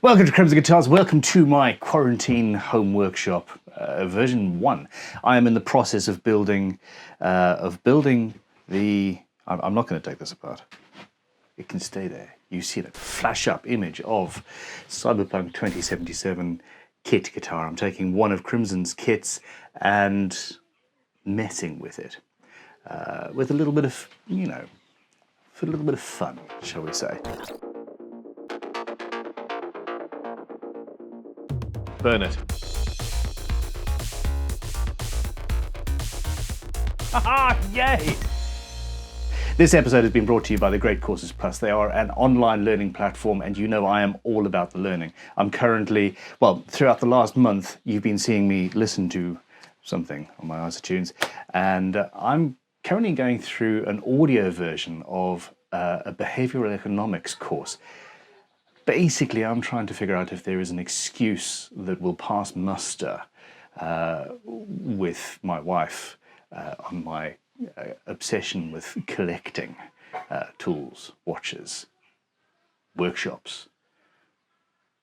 Welcome to Grainger Guitars. Welcome to my quarantine home workshop, version 1. I am in the process of building the. I'm not going to take this apart. It can stay there. You see that flash up image of Cyberpunk 2077 kit guitar. I'm taking one of Crimson's kits and messing with it with a little bit of, for a little bit of fun, shall we say. Burn it. Haha, yay! This episode has been brought to you by the Great Courses Plus. They are an online learning platform, and you know I am all about the learning. I'm currently, throughout the last month, you've been seeing me listen to something on my iTunes, and I'm currently going through an audio version of a behavioral economics course. Basically, I'm trying to figure out if there is an excuse that will pass muster with my wife on my obsession with collecting tools, watches, workshops,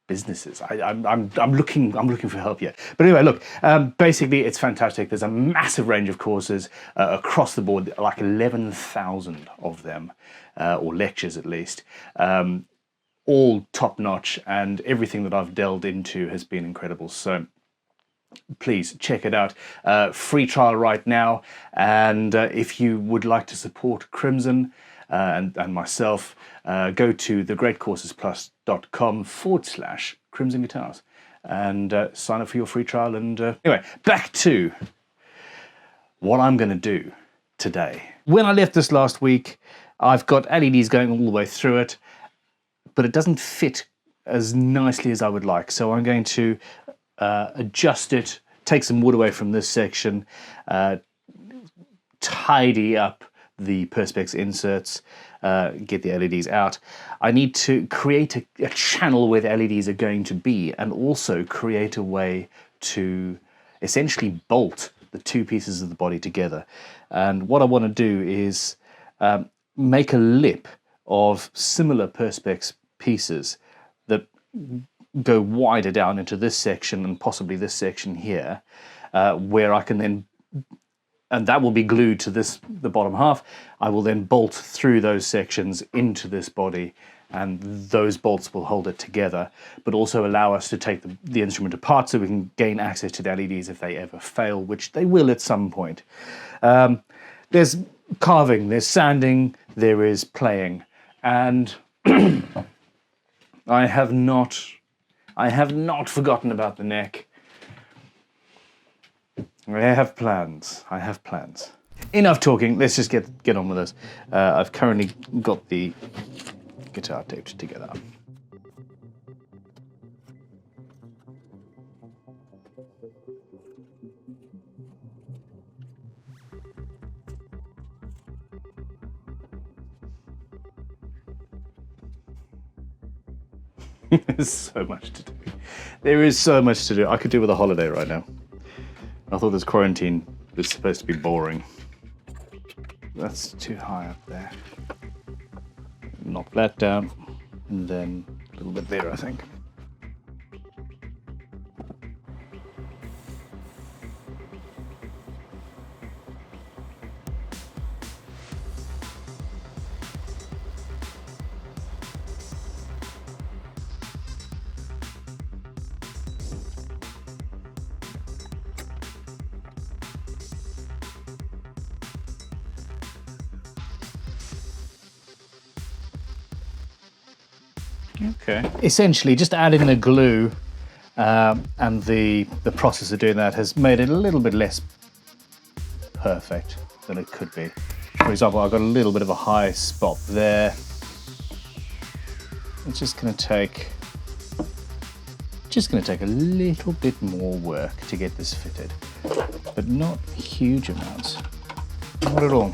businesses. I'm looking for help here. But anyway, look. Basically, it's fantastic. There's a massive range of courses across the board, like 11,000 of them, or lectures at least. All top-notch, and everything that I've delved into has been incredible. So please check it out. Free trial right now, and if you would like to support Crimson and myself, go to thegreatcoursesplus.com/Crimson Guitars and sign up for your free trial. And anyway, back to what I'm going to do today. When I left this last week, I've got LEDs going all the way through it, but it doesn't fit as nicely as I would like. So I'm going to adjust it, take some wood away from this section, tidy up the Perspex inserts, get the LEDs out. I need to create a channel where the LEDs are going to be, and also create a way to essentially bolt the two pieces of the body together. And what I want to do is make a lip of similar Perspex pieces that go wider down into this section and possibly this section here, where I can then, and that will be glued to the bottom half. I will then bolt through those sections into this body, and those bolts will hold it together, but also allow us to take the instrument apart so we can gain access to the LEDs if they ever fail, which they will at some point. There's carving, there's sanding, there is playing, and I have not forgotten about the neck. I have plans. Enough talking. Let's just get on with this. I've currently got the guitar taped together. There's so much to do. There is so much to do. I could do with a holiday right now. I thought this quarantine was supposed to be boring. That's too high up there. Knock that down, and then a little bit there, I think. Okay. Essentially, just adding the glue and the process of doing that has made it a little bit less perfect than it could be. For example, I've got a little bit of a high spot there. It's just going to take a little bit more work to get this fitted, but not huge amounts. Not at all.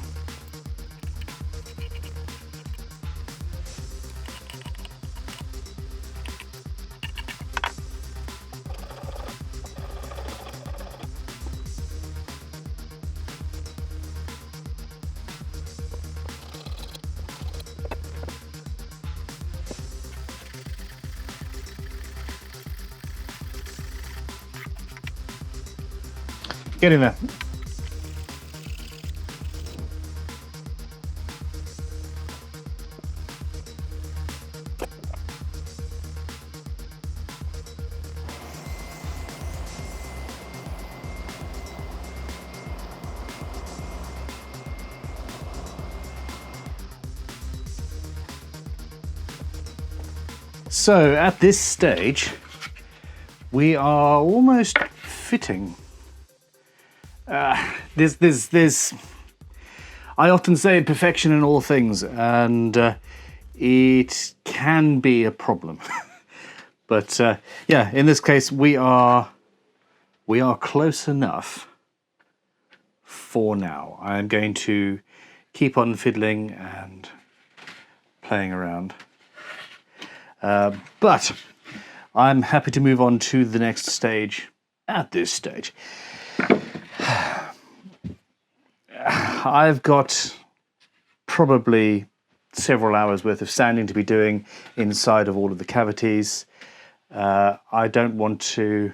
Get in there. So at this stage, we are almost fitting. There's. I often say perfection in all things, and it can be a problem. But yeah, in this case, we are close enough for now. I'm going to keep on fiddling and playing around. But I'm happy to move on to the next stage at this stage. I've got probably several hours worth of sanding to be doing inside of all of the cavities. I don't want to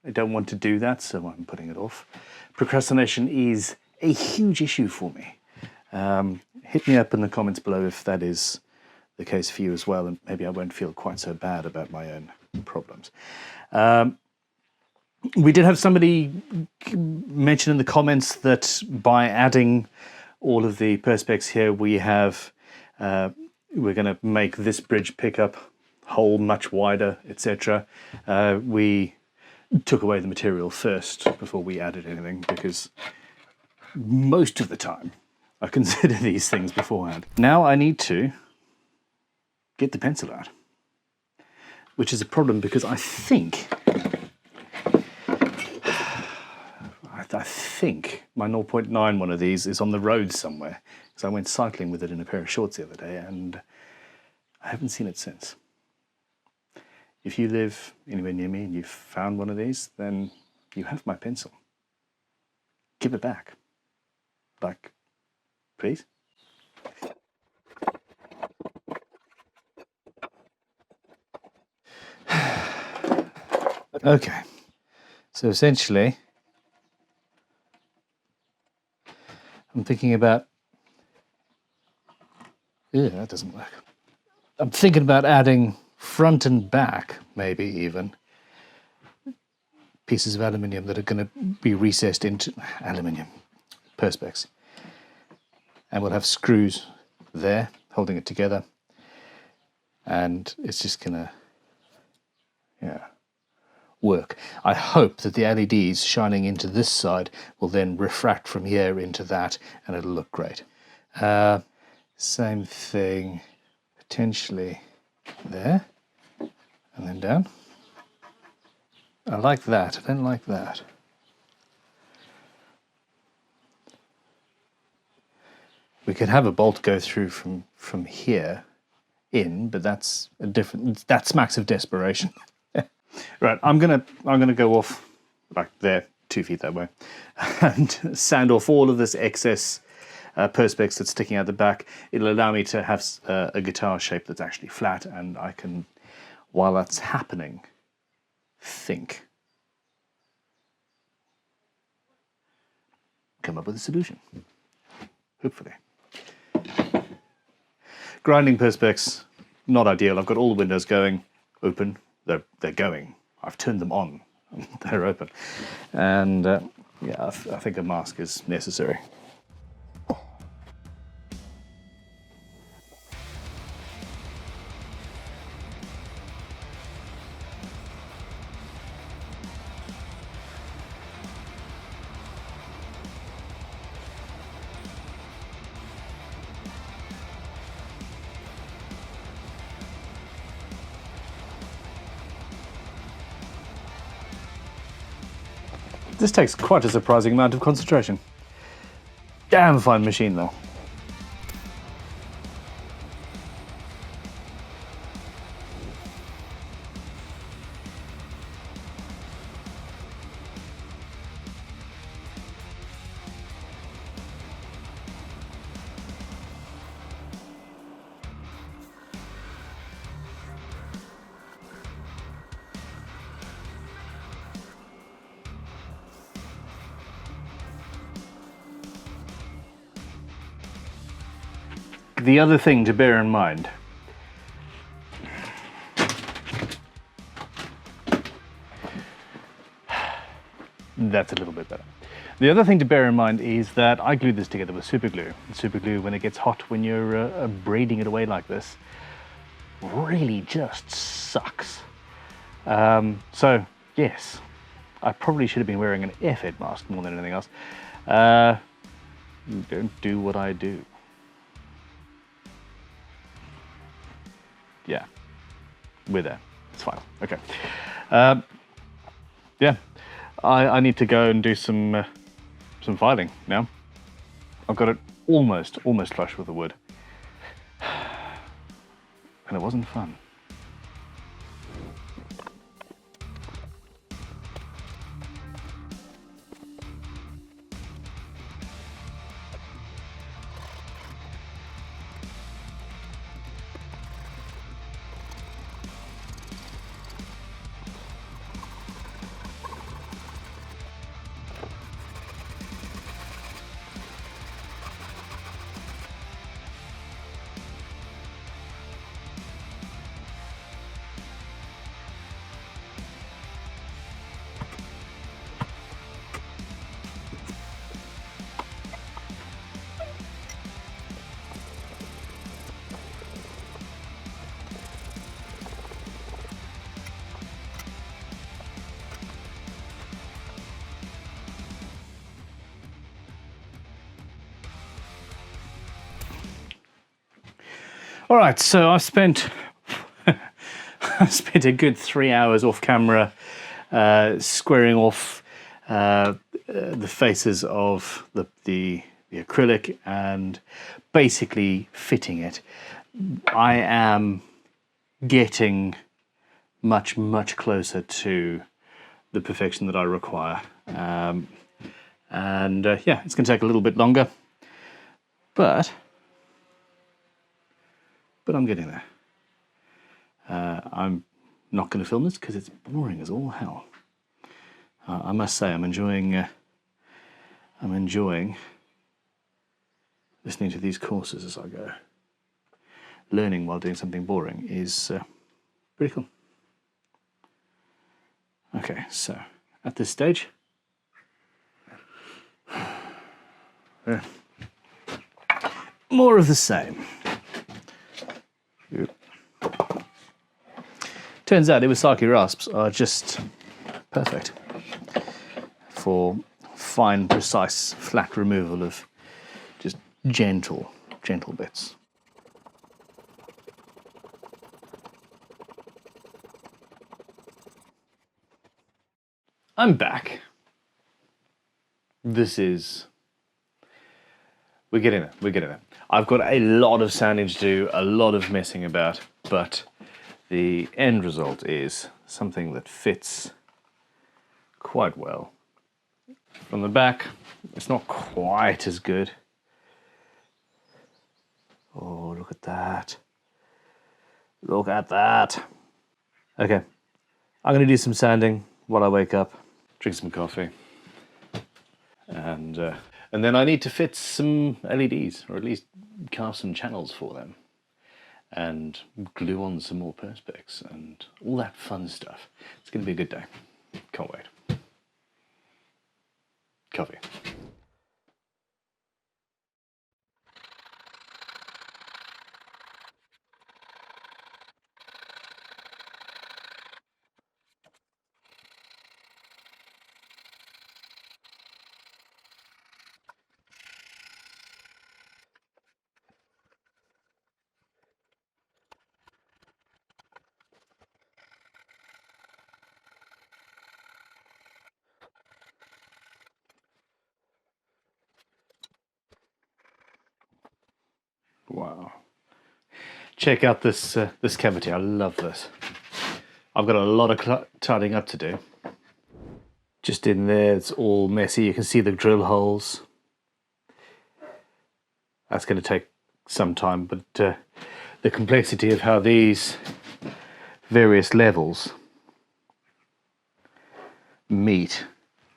do that, so I'm putting it off. Procrastination is a huge issue for me. Hit me up in the comments below if that is the case for you as well, and maybe I won't feel quite so bad about my own problems. We did have somebody mention in the comments that by adding all of the Perspex here, we're going to make this bridge pickup hole much wider, etc. We took away the material first before we added anything, because most of the time I consider these things beforehand. Now I need to get the pencil out, which is a problem because I think my 0.9 one of these is on the road somewhere, because I went cycling with it in a pair of shorts the other day and I haven't seen it since. If you live anywhere near me and you've found one of these, then you have my pencil. Give it back. Like, please? Okay, so essentially, I'm thinking about, that doesn't work. I'm thinking about adding front and back, maybe even, pieces of aluminium that are going to be recessed into aluminium, Perspex. And we'll have screws there holding it together. And it's just going to, work. I hope that the LEDs shining into this side will then refract from here into that, and it'll look great. Same thing, potentially there, and then down. I like that. I don't like that. We could have a bolt go through from here in, but that smacks of desperation. Right, I'm gonna go off like there, 2 feet that way, and sand off all of this excess Perspex that's sticking out the back. It'll allow me to have a guitar shape that's actually flat, and I can, while that's happening, think. Come up with a solution, hopefully. Grinding Perspex, not ideal. I've got all the windows going, open. They're going. I've turned them on. They're open. And yeah, I think a mask is necessary. This takes quite a surprising amount of concentration. Damn fine machine though. The other thing to bear in mind, that's a little bit better. The other thing to bear in mind is that I glued this together with superglue. Superglue, when it gets hot, when you're braiding it away like this, really just sucks. So yes, I probably should have been wearing an airfed mask more than anything else. Don't do what I do. Yeah, we're there. It's fine. Okay. Yeah, I need to go and do some filing now. I've got it almost flush with the wood, and it wasn't fun. All right, so I've spent a good 3 hours off camera squaring off the faces of the acrylic and basically fitting it. I am getting much closer to the perfection that I require, and yeah, it's going to take a little bit longer, but I'm getting there. I'm not going to film this because it's boring as all hell. I must say, I'm enjoying listening to these courses as I go. Learning while doing something boring is pretty cool. Okay, so at this stage, more of the same. Turns out Iwasaki rasps are just perfect for fine, precise, flat removal of just gentle bits. I'm back. We're getting there. I've got a lot of sanding to do, a lot of messing about, but the end result is something that fits quite well. From the back, it's not quite as good. Oh, look at that. Look at that. Okay, I'm gonna do some sanding while I wake up, drink some coffee, and then I need to fit some LEDs, or at least carve some channels for them, and glue on some more Perspex, and all that fun stuff. It's gonna be a good day. Can't wait. Coffee. Wow. Check out this this cavity. I love this. I've got a lot of tidying up to do. Just in there, it's all messy. You can see the drill holes. That's going to take some time, but the complexity of how these various levels meet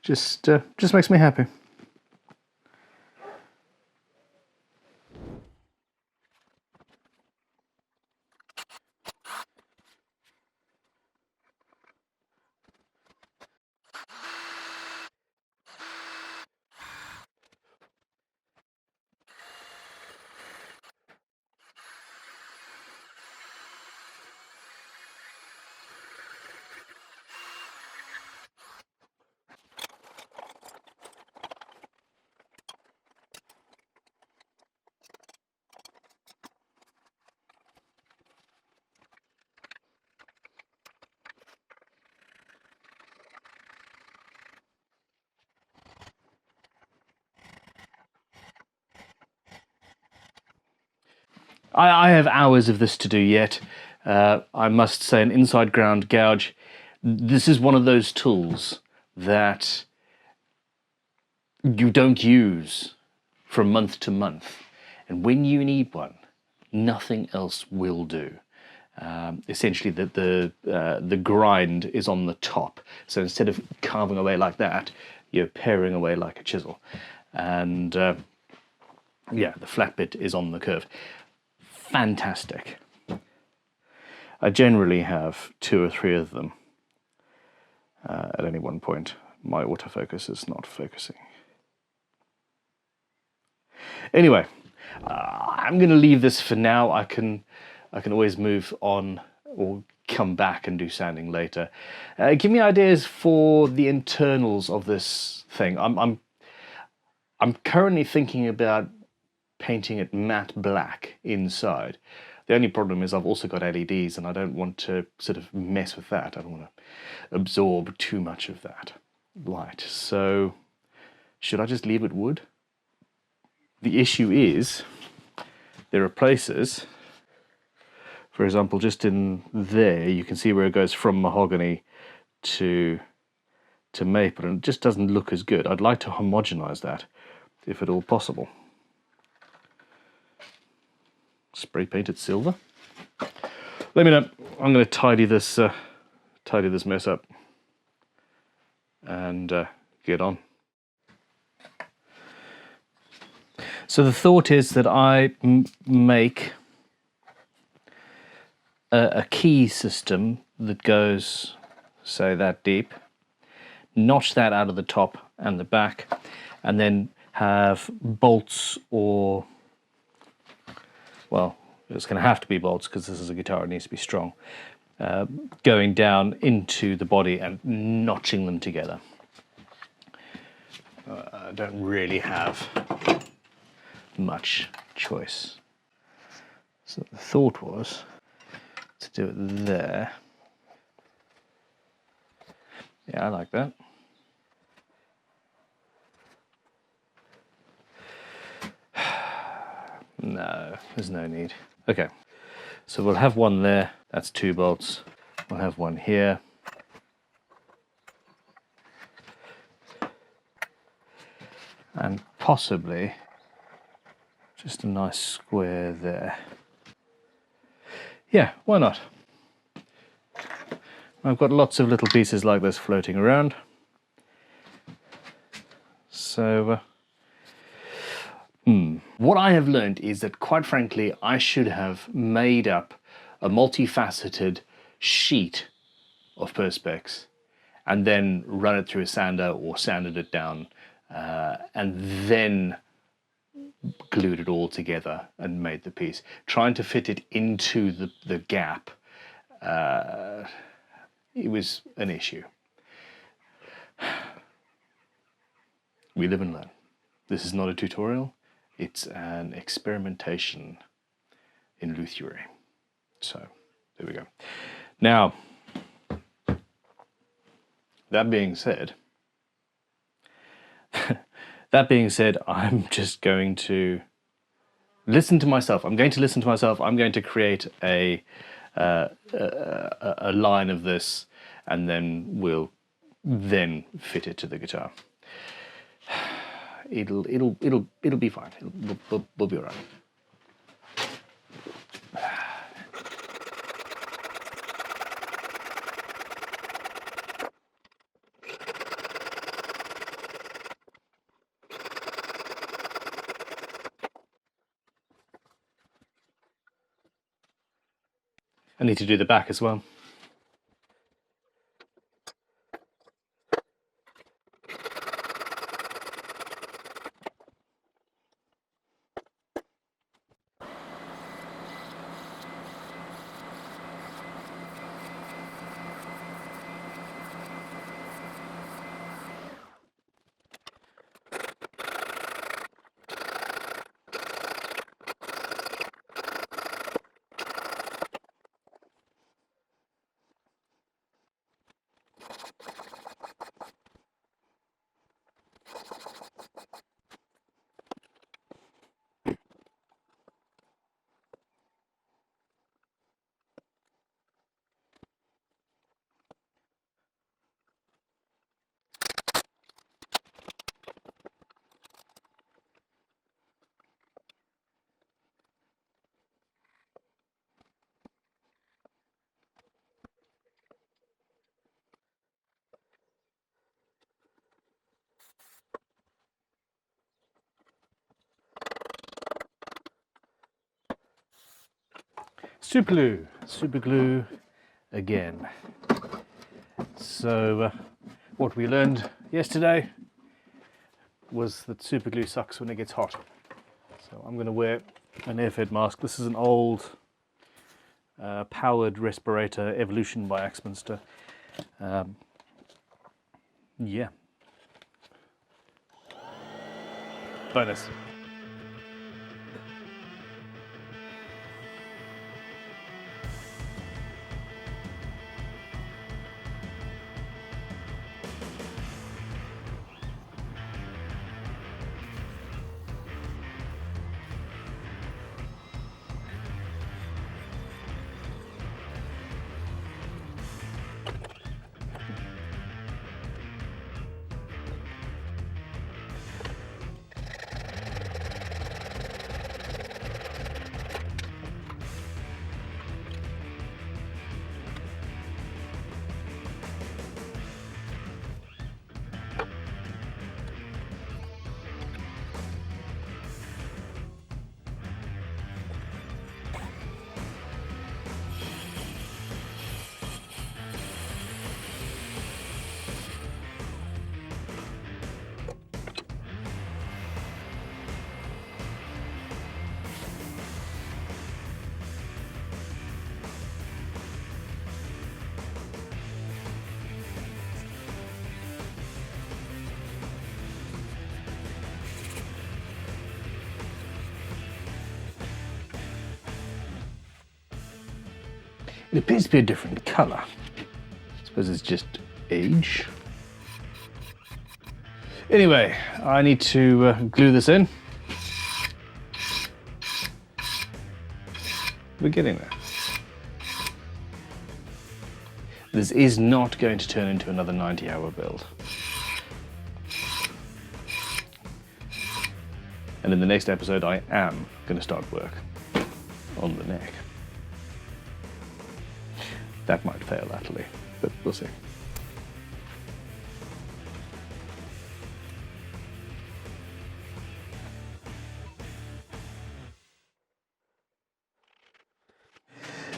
just makes me happy. I have hours of this to do yet. I must say, an inside ground gouge. This is one of those tools that you don't use from month to month. And when you need one, nothing else will do. Essentially, the grind is on the top. So instead of carving away like that, you're paring away like a chisel. And yeah, the flat bit is on the curve. Fantastic. I generally have 2 or 3 of them at any one point. My autofocus is not focusing. Anyway, I'm going to leave this for now. I can always move on or come back and do sanding later. Give me ideas for the internals of this thing. I'm currently thinking about painting it matte black inside. The only problem is I've also got LEDs and I don't want to sort of mess with that. I don't want to absorb too much of that light. So should I just leave it wood? The issue is there are places, for example, just in there, you can see where it goes from mahogany to maple, and it just doesn't look as good. I'd like to homogenize that, if at all possible. Spray painted silver. Let me know. I'm going to tidy this mess up and get on. So the thought is that I make a key system that goes, say, that deep, notch that out of the top and the back, and then have bolts, or, well, it's going to have to be bolts because this is a guitar, it needs to be strong, going down into the body and notching them together. I don't really have much choice. So the thought was to do it there. Yeah, I like that. No, there's no need. Okay, so we'll have one there. That's 2 bolts. We'll have one here. And possibly just a nice square there. Yeah, why not? I've got lots of little pieces like this floating around. So, what I have learned is that, quite frankly, I should have made up a multifaceted sheet of Perspex and then run it through a sander or sanded it down and then glued it all together and made the piece. Trying to fit it into the gap, it was an issue. We live and learn. This is not a tutorial, it's an experimentation in luthiery. So, there we go. Now, that being said, I'm just going to listen to myself. I'm going to listen to myself. I'm going to create a line of this, and then we'll fit it to the guitar. It'll be fine. We'll be all right. I need to do the back as well. Superglue again. So what we learned yesterday was that superglue sucks when it gets hot. So I'm going to wear an airfed mask. This is an old powered respirator, Evolution by Axminster. Yeah. Bonus. It appears to be a different colour. I suppose it's just age. Anyway, I need to glue this in. We're getting there. This is not going to turn into another 90-hour build. And in the next episode, I am going to start work on the neck. That might fail utterly, but we'll see.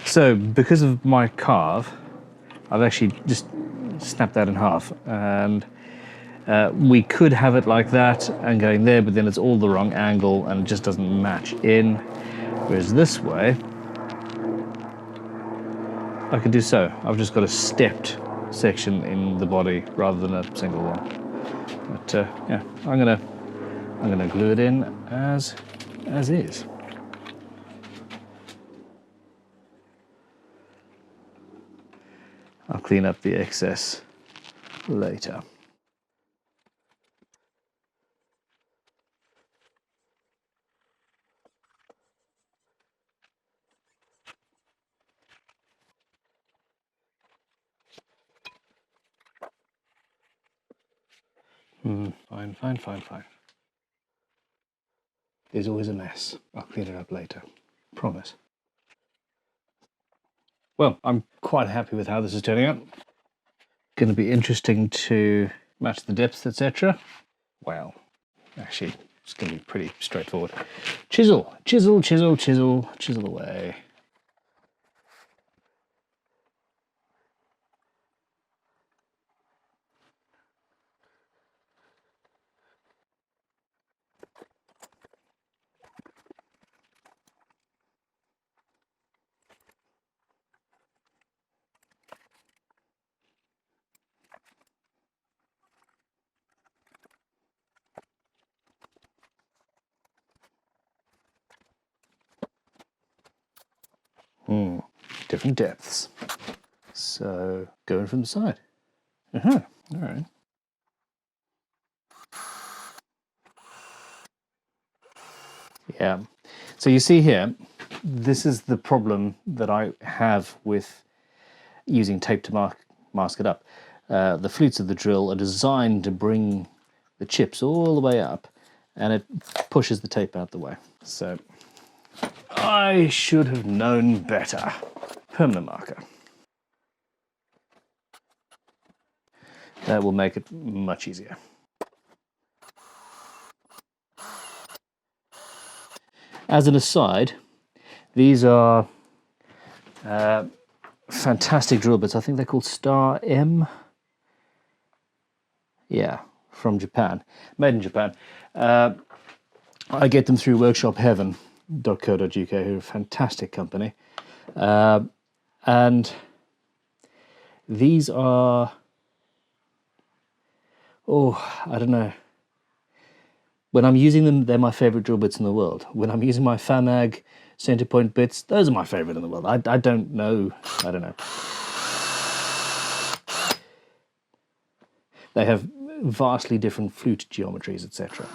So, because of my carve, I've actually just snapped that in half, and we could have it like that and going there, but then it's all the wrong angle and it just doesn't match in. Whereas this way, I can do so. I've just got a stepped section in the body rather than a single one. But yeah, I'm gonna glue it in as is. I'll clean up the excess later. Fine. There's always a mess. I'll clean it up later. Promise. Well, I'm quite happy with how this is turning out. Going to be interesting to match the depth, etc. Well, actually, it's going to be pretty straightforward. Chisel away. Different depths. So going from the side. All right. Yeah. So you see here, this is the problem that I have with using tape to mask it up. The flutes of the drill are designed to bring the chips all the way up, and it pushes the tape out the way. So I should have known better. Permanent marker. That will make it much easier. As an aside, these are Fantastic drill bits. I think they're called Star M. Yeah, from Japan, made in Japan. I get them through workshopheaven.co.uk, who are a fantastic company. And these are, I don't know. When I'm using them, they're my favorite drill bits in the world. When I'm using my Famag center point bits, those are my favorite in the world. I don't know. I don't know. They have vastly different flute geometries, etc.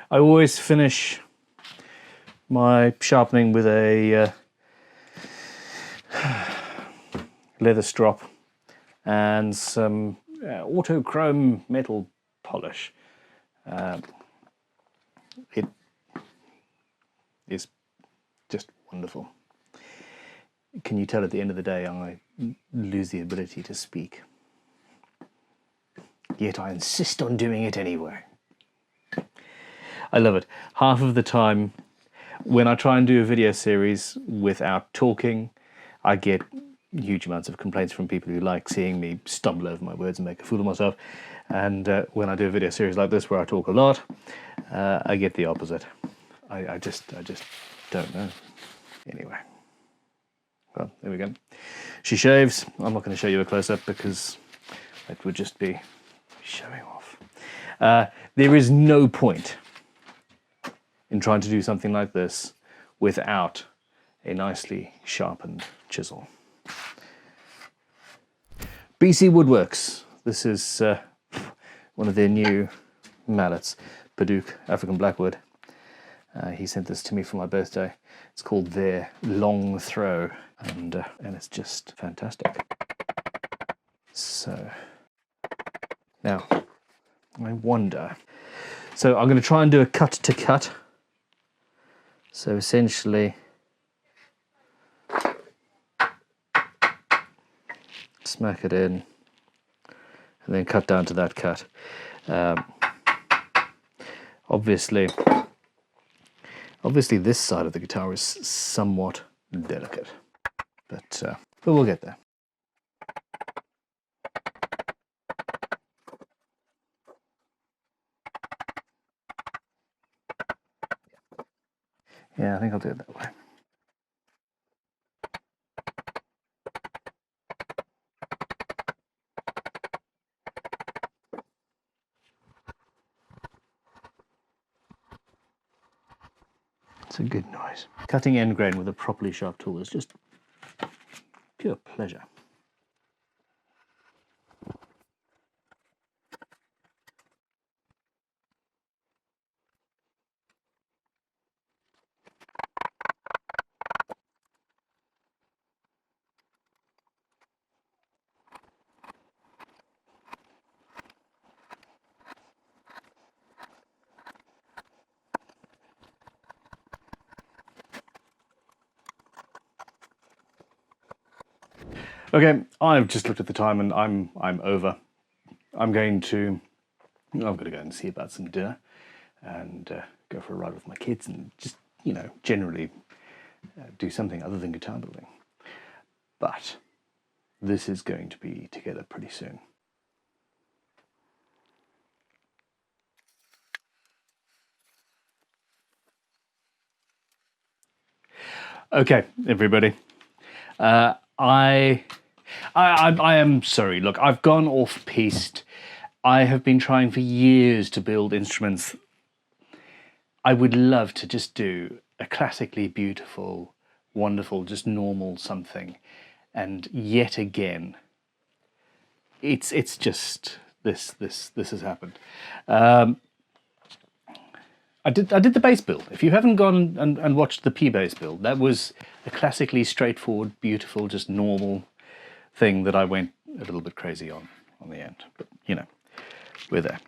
I always finish my sharpening with a leather strop and some autochrome metal polish. It is just wonderful. Can you tell at the end of the day I lose the ability to speak? Yet I insist on doing it anyway. I love it. Half of the time, when I try and do a video series without talking, I get huge amounts of complaints from people who like seeing me stumble over my words and make a fool of myself. And when I do a video series like this where I talk a lot, I get the opposite. I just don't know. Anyway, well, there we go. She shaves. I'm not going to show you a close-up because it would just be showing off. There is no point in trying to do something like this without a nicely sharpened chisel. BC Woodworks. This is one of their new mallets, Paduke African Blackwood. He sent this to me for my birthday. It's called their Long Throw, and it's just fantastic. So now I wonder. So I'm going to try and do a cut to cut. So essentially, smack it in, and then cut down to that cut. Obviously, this side of the guitar is somewhat delicate, but we'll get there. Yeah, I think I'll do it that way. It's a good noise. Cutting end grain with a properly sharp tool is just pure pleasure. Okay, I've just looked at the time and I'm over. I'm going to go and see about some dinner and go for a ride with my kids and just, generally do something other than guitar building. But this is going to be together pretty soon. Okay, everybody. I am sorry. Look, I've gone off-piste. I have been trying for years to build instruments. I would love to just do a classically beautiful, wonderful, just normal something. And yet again, it's just this has happened. I did the bass build. If you haven't gone and watched the P bass build, that was a classically straightforward, beautiful, just normal thing that I went a little bit crazy on the end. But we're there.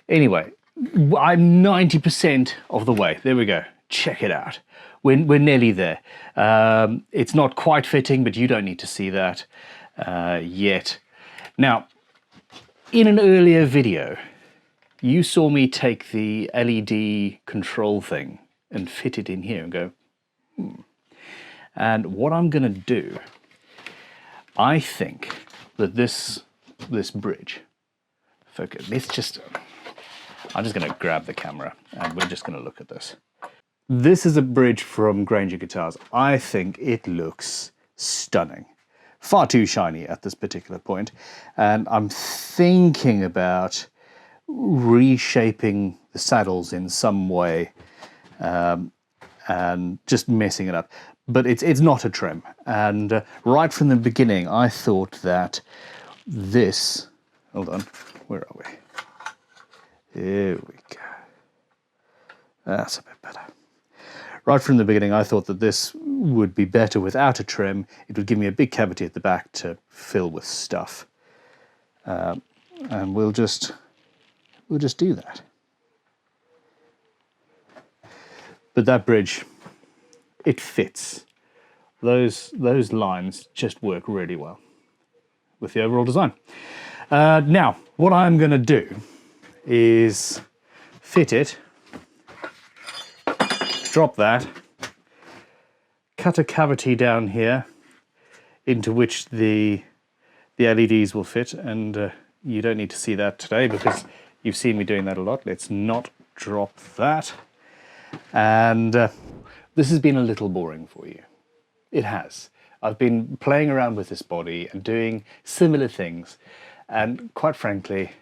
Anyway, I'm 90% of the way. There we go. Check it out. we're nearly there. It's not quite fitting, but you don't need to see that yet. Now, in an earlier video, you saw me take the LED control thing and fit it in here and go, And what I'm going to do, I think that this bridge, focus, I'm just going to grab the camera and we're just going to look at this. This is a bridge from Grainger Guitars. I think it looks stunning. Far too shiny at this particular point. And I'm thinking about reshaping the saddles in some way and just messing it up. But it's not a trim. And right from the beginning, I thought that this... Hold on, where are we? Here we go. That's a bit better. Right from the beginning, I thought that this would be better without a trim. It would give me a big cavity at the back to fill with stuff. And we'll just do that. But that bridge, it fits. Those lines just work really well with the overall design. Now, what I'm going to do is fit it, drop that, cut a cavity down here into which the LEDs will fit, and you don't need to see that today because you've seen me doing that a lot. Let's not drop that. And this has been a little boring for you. It has. I've been playing around with this body and doing similar things, and quite frankly,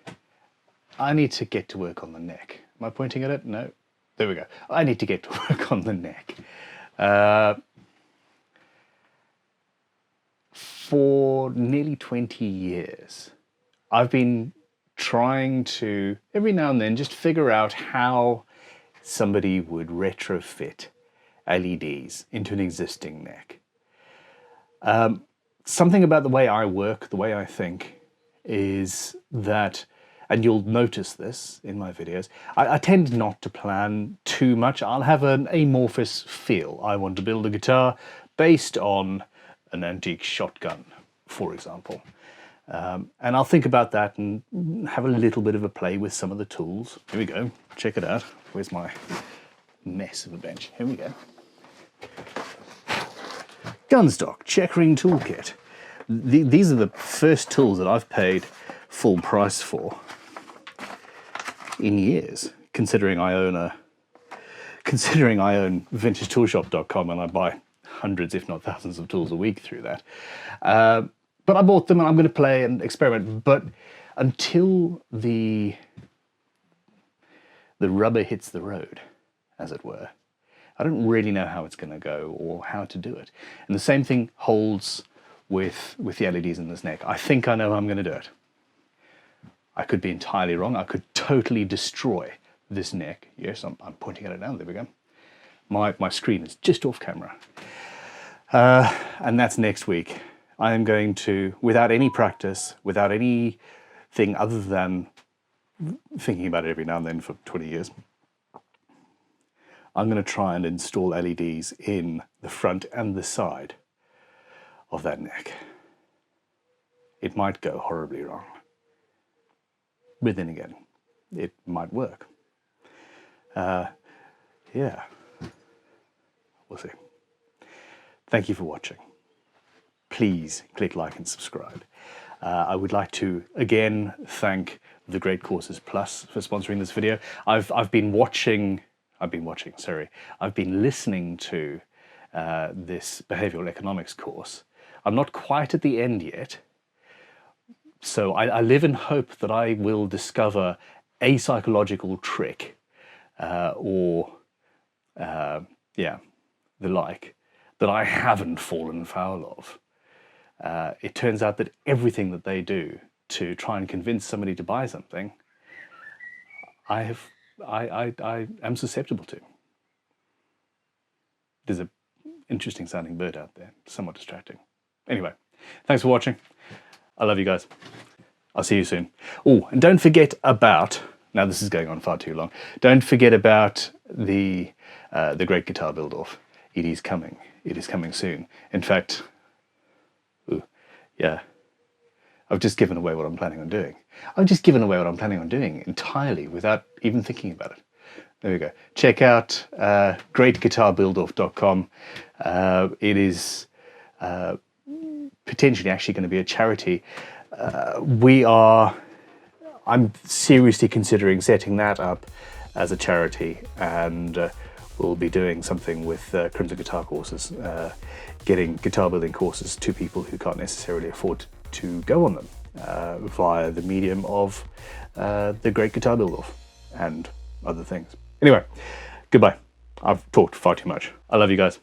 I need to get to work on the neck. Am I pointing at it? No. There we go. I need to get to work on the neck. For nearly 20 years, I've been trying to, every now and then, just figure out how somebody would retrofit LEDs into an existing neck. Something about the way I work, the way I think, is that, and you'll notice this in my videos, I tend not to plan too much. I'll have an amorphous feel. I want to build a guitar based on an antique shotgun, for example. And I'll think about that and have a little bit of a play with some of the tools. Here we go. Check it out. Where's my mess of a bench? Here we go. Gunstock checkering toolkit. These are the first tools that I've paid full price for in years, considering I own vintagetoolshop.com and I buy hundreds, if not thousands, of tools a week through that. But I bought them and I'm going to play and experiment. But until the rubber hits the road, as it were, I don't really know how it's going to go or how to do it. And the same thing holds with the LEDs in this neck. I think I know how I'm going to do it. I could be entirely wrong. I could totally destroy this neck. Yes, I'm pointing at it now. There we go. My screen is just off camera. And that's next week. I am going to, without any practice, without anything other than thinking about it every now and then for 20 years, I'm going to try and install LEDs in the front and the side of that neck. It might go horribly wrong. But then again, it might work. Yeah, we'll see. Thank you for watching. Please click like and subscribe. I would like to again thank the Great Courses Plus for sponsoring this video. I've been listening to this behavioral economics course. I'm not quite at the end yet, so I live in hope that I will discover a psychological trick or the like that I haven't fallen foul of. It turns out that everything that they do to try and convince somebody to buy something, I am susceptible to. There's an interesting sounding bird out there, somewhat distracting. Anyway, thanks for watching. I love you guys. I'll see you soon. Oh, and don't forget about, now this is going on far too long, don't forget about the Great Guitar Build-Off it is coming. It is coming soon. In fact, yeah, I've just given away what I'm planning on doing. I've just given away what I'm planning on doing entirely without even thinking about it. There we go. Check out greatguitarbuildoff.com. It is potentially actually going to be a charity. I'm seriously considering setting that up as a charity, and we'll be doing something with Crimson Guitar courses, getting guitar building courses to people who can't necessarily afford to go on them via the medium of the Great Guitar Build-Off and other things. Anyway, goodbye. I've talked far too much. I love you guys.